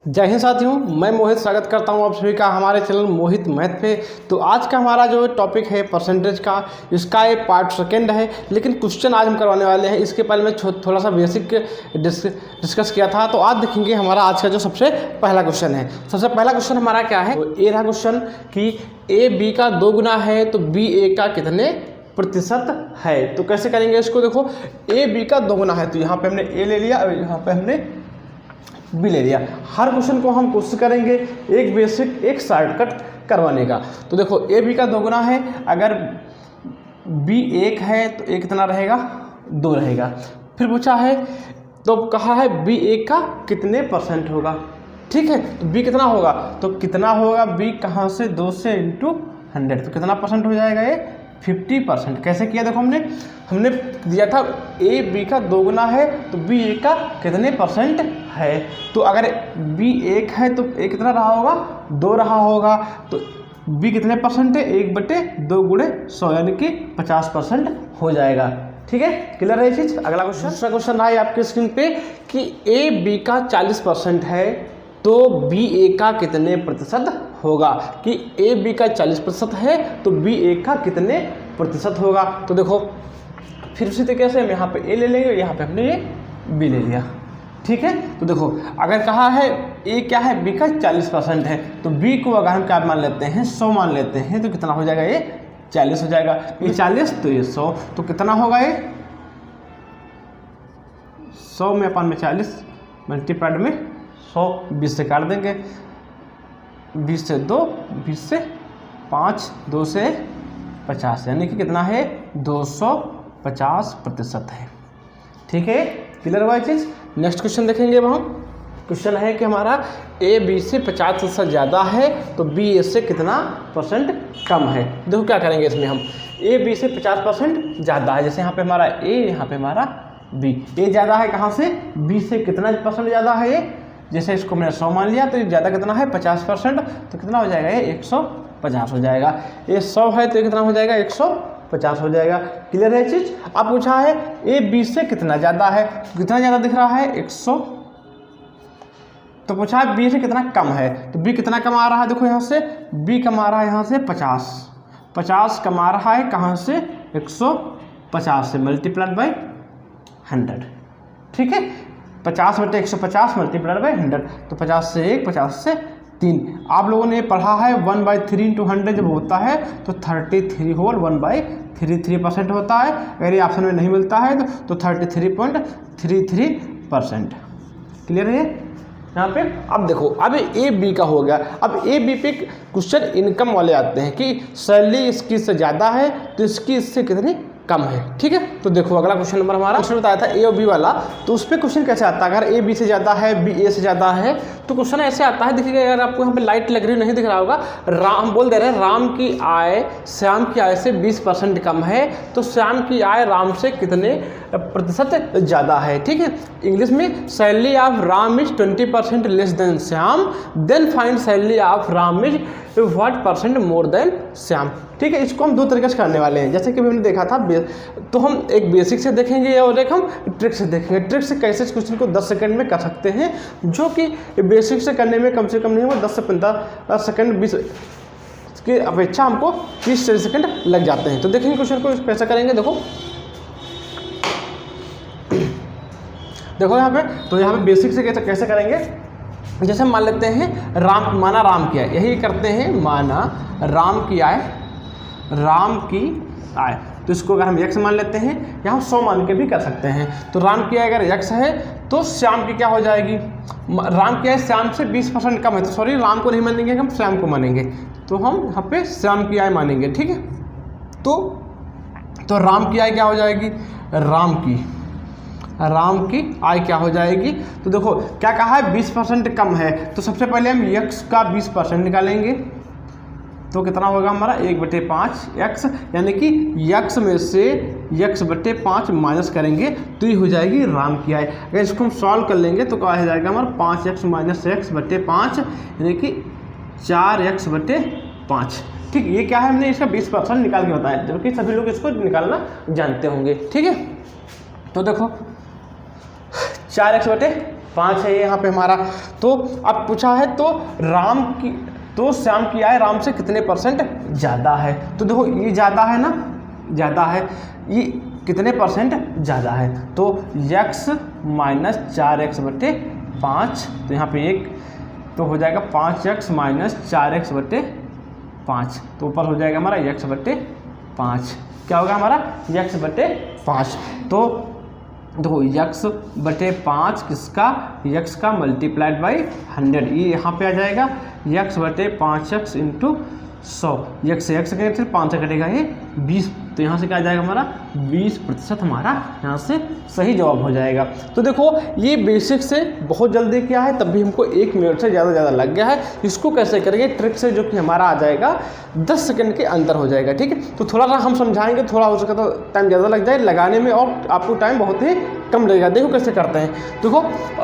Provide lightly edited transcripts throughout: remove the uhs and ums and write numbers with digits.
जय हिंद साथियों, मैं मोहित स्वागत करता हूं आप सभी का हमारे चैनल मोहित मैथ पे। तो आज का हमारा जो टॉपिक है परसेंटेज का, इसका ये पार्ट सेकंड है। लेकिन क्वेश्चन आज हम करवाने वाले हैं। इसके पहले मैं थोड़ा सा बेसिक डिस्कस किया था। तो आज देखेंगे हमारा आज का जो सबसे पहला क्वेश्चन है। सबसे पहला क्वेश्चन हमारा क्या है, तो ए रहा क्वेश्चन कि ए बी का 2 गुना है तो बी ए का कितने प्रतिशत है। तो कैसे करेंगे इसको, देखो ए बी का 2 गुना है तो यहाँ पे हमने ए ले लिया और यहाँ पे हमने बी ले लिया। हर क्वेश्चन को हम कोशिश करेंगे एक बेसिक एक शॉर्टकट करवाने का। तो देखो ए बी का 2 गुना है, अगर बी 1 है तो ए कितना रहेगा, 2 रहेगा। फिर पूछा है तो कहा है बी 1 का कितने परसेंट होगा। ठीक है, तो बी कितना होगा, तो कितना होगा बी कहाँ से, 2 से इंटू 100 तो कितना परसेंट हो जाएगा ये 50%। कैसे किया, देखो हमने दिया था ए बी का 2 गुना है तो बी ए का कितने परसेंट है। तो अगर बी 1 है तो ए कितना रहा होगा, 2 रहा होगा। तो बी कितने परसेंट है, 1/2 गुणे 100 यानी कि 50% हो जाएगा। ठीक है, क्लियर है ये चीज़। अगला क्वेश्चन, दूसरा क्वेश्चन आए आपके स्क्रीन पे कि ए बी का 40% है तो बी ए का कितने प्रतिशत होगा। कि ए बी का 40% है तो बी ए का कितने प्रतिशत होगा। तो देखो फिर उसी तरीके से हम यहाँ पे ए ले लेंगे, यहाँ पे हमने ये बी ले लिया। ठीक है, तो देखो अगर कहा है ए क्या है, बी का 40% है तो बी को अगर हम क्या मान लेते हैं, 100 मान लेते हैं तो कितना हो जाएगा, ये 40 हो जाएगा। ये 40 तो ये 100 तो कितना होगा, ये 100 में अपन में 40 मल्टीप्लाइड में 100, 20 से काट देंगे, 20 से 2, 20 से 5, 2 से 50 यानी कि कितना है 250% है। ठीक है, क्लियर हुआ चीज़। नेक्स्ट क्वेश्चन देखेंगे अब हम। क्वेश्चन है कि हमारा ए बी से 50% ज़्यादा है तो बी ए से कितना परसेंट कम है। देखो क्या करेंगे इसमें, हम ए बी से 50% ज़्यादा है, जैसे यहाँ पे हमारा ए, यहाँ पे हमारा बी। ए ज़्यादा है कहाँ से, बी से कितना परसेंट ज़्यादा है ये, जैसे इसको मैंने 100 मान लिया तो ये ज़्यादा कितना है 50%, तो कितना हो जाएगा ये 150 हो जाएगा। ये 100 है तो ये कितना हो जाएगा 150 हो जाएगा। क्लियर है चीज़। अब पूछा है ए बी से कितना ज़्यादा है, कितना ज़्यादा दिख रहा है 100, तो पूछा है बी से कितना कम है, तो बी कितना कम आ रहा है, देखो यहाँ से बी कम आ रहा है यहाँ से 50 कम आ रहा है कहाँ से 150 से मल्टीप्लाइड बाई 100। ठीक है, 50/150 मल्टीप्लाइड बाई 100 तो 50 से 1, 50 से 3। आप लोगों ने पढ़ा है 1/3 × 100 जब होता है तो 33 होल 1/33% होता है। अगर ये ऑप्शन में नहीं मिलता है तो 33.33%। क्लियर है यहाँ पे। अब देखो अब ए बी का हो गया। अब ए बी पे क्वेश्चन इनकम वाले आते हैं कि सैलरी इसकी इससे ज़्यादा है तो इसकी इससे कितनी कम है। ठीक है, तो देखो अगला क्वेश्चन नंबर हमारा क्वेश्चन बताया था ए और बी वाला, तो उस पर क्वेश्चन कैसे आता है, अगर ए बी से ज़्यादा है बी ए से ज़्यादा है तो क्वेश्चन ऐसे आता है। देखिएगा अगर आपको यहाँ पे लाइट लग रही नहीं दिख रहा होगा, राम बोल दे रहे हैं राम की आय श्याम की आय से 20% कम है तो श्याम की आय राम से कितने प्रतिशत ज़्यादा है। ठीक है, इंग्लिश में salary of Ram is 20% less than Shyam, then find salary of Ram is what percent more than Shyam. ठीक है, इसको हम 2 तरीके से करने वाले हैं। जैसे कि हमने देखा था तो हम एक बेसिक से देखेंगे और एक हम ट्रिक से देखेंगे। ट्रिक से कैसे इस क्वेश्चन को 10 सेकंड में कर सकते हैं, जो कि बेसिक से करने में कम से कम नहीं होगा 10 से 15 सेकंड 20 की अपेक्षा हमको 30 सेकंड लग जाते हैं। तो देखेंगे क्वेश्चन को कैसे करेंगे। देखो यहाँ पे, तो यहाँ पे बेसिक से कैसे करेंगे, जैसे मान लेते हैं माना राम की आय, यही करते हैं माना राम की आय तो इसको अगर हम x मान लेते हैं, यहाँ 100 मान के भी कर सकते हैं। तो राम की आय अगर x है तो श्याम की क्या हो जाएगी, राम की आय श्याम से 20% कम है तो सॉरी राम को नहीं मानेंगे, हम श्याम को मानेंगे। तो हम यहाँ पे श्याम की आय मानेंगे। ठीक है, तो राम की आय क्या हो जाएगी, राम की आय क्या हो जाएगी। तो देखो क्या कहा है 20% कम है, तो सबसे पहले हम x का 20% निकालेंगे तो कितना होगा हमारा 1/5 x, यानी कि x में से x/5 माइनस करेंगे तो ये हो जाएगी राम की आय। अगर इसको हम सॉल्व कर लेंगे तो क्या हो जाएगा हमारा 5x - x/5 यानी कि 4x/5। ठीक, ये क्या है हमने इसका 20% निकाल के बताया, जबकि सभी लोग इसको निकालना जानते होंगे। ठीक है, तो देखो 4x/5 5 है ये यहाँ पे हमारा। तो अब पूछा है तो श्याम की आय राम से कितने % ज़्यादा है। तो देखो ये ज़्यादा है ना, ज़्यादा है, ये कितने % ज़्यादा है, तो x माइनस 4x बटे 5, तो यहाँ पे 1 तो हो जाएगा 5x माइनस 4x बटे 5, तो ऊपर हो जाएगा हमारा x बटे 5, क्या होगा हमारा x बटे 5। तो देखो x बटे 5 किसका, x का मल्टीप्लाइड बाई 100, ये यहाँ पे आ जाएगा x बटे 5x इंटू 100, x से x कटेगा, फिर 5 से कटेगा ये 20, तो यहाँ से क्या आ जाएगा हमारा 20% हमारा यहाँ से सही जवाब हो जाएगा। तो देखो ये बेसिक से बहुत जल्दी क्या है, तब भी हमको 1 मिनट से ज़्यादा लग गया है। इसको कैसे करेंगे ट्रिक से, जो कि हमारा आ जाएगा 10 सेकंड के अंदर हो जाएगा, ठीक है। तो थोड़ा सा हम समझाएंगे, थोड़ा हो सके तो टाइम ज़्यादा लग जाए लगाने में और आपको टाइम बहुत ही कम लगेगा। देखो कैसे करते हैं, देखो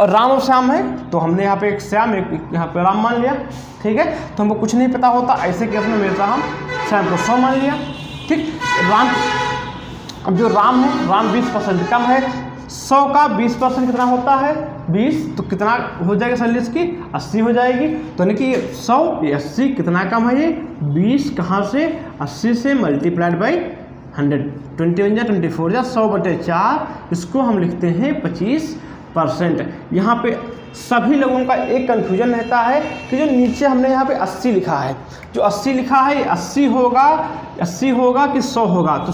राम और श्याम है, तो हमने यहाँ पे एक श्याम एक यहाँ पे राम मान लिया, ठीक है। तो हमको कुछ नहीं पता होता, ऐसे केस में हमेशा हम श्याम को 100 मान लिया, ठीक। राम, अब जो राम है, राम 20% कम है, 100 का 20% कितना होता है 20, तो कितना हो जाएगा सैलरी की 80 हो जाएगी। तो यानी कि 100 ये 80 कितना कम है, ये 20 कहाँ से 80 से मल्टीप्लाइड बाई 100, 21 या 24 या 100 बटे 4, इसको हम लिखते हैं 25%। यहाँ पे सभी लोगों का एक कन्फ्यूजन रहता है कि जो नीचे हमने यहाँ पे 80 लिखा है, जो 80 लिखा है ये 80 होगा कि 100 होगा। तो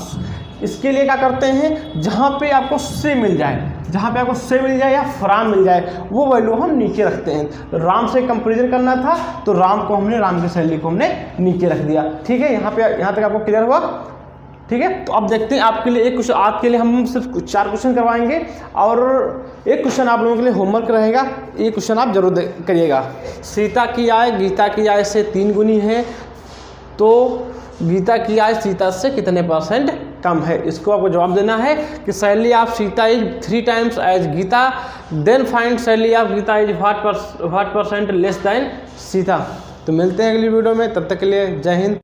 इसके लिए क्या करते हैं, जहाँ पे आपको से मिल जाए, जहाँ पे आपको से मिल जाए या फ्राम मिल जाए, वो वैल्यू हम नीचे रखते हैं। तो राम से कंपेरिजन करना था, तो राम की सैलरी को हमने नीचे रख दिया, ठीक है। यहाँ तक आपको क्लियर हुआ, ठीक है। तो अब देखते हैं आपके लिए एक क्वेश्चन, आपके लिए हम सिर्फ 4 क्वेश्चन करवाएंगे और एक क्वेश्चन आप लोगों के लिए होमवर्क रहेगा, ये क्वेश्चन आप जरूर करिएगा। सीता की आय गीता की आय से 3 गुनी है, तो गीता की आय सीता से कितने % कम है। इसको आपको जवाब देना है कि salary of Sita is 3 times as Geeta, then find salary of Geeta is what % less than Sita. तो मिलते हैं अगली वीडियो में, तब तक के लिए जय हिंद।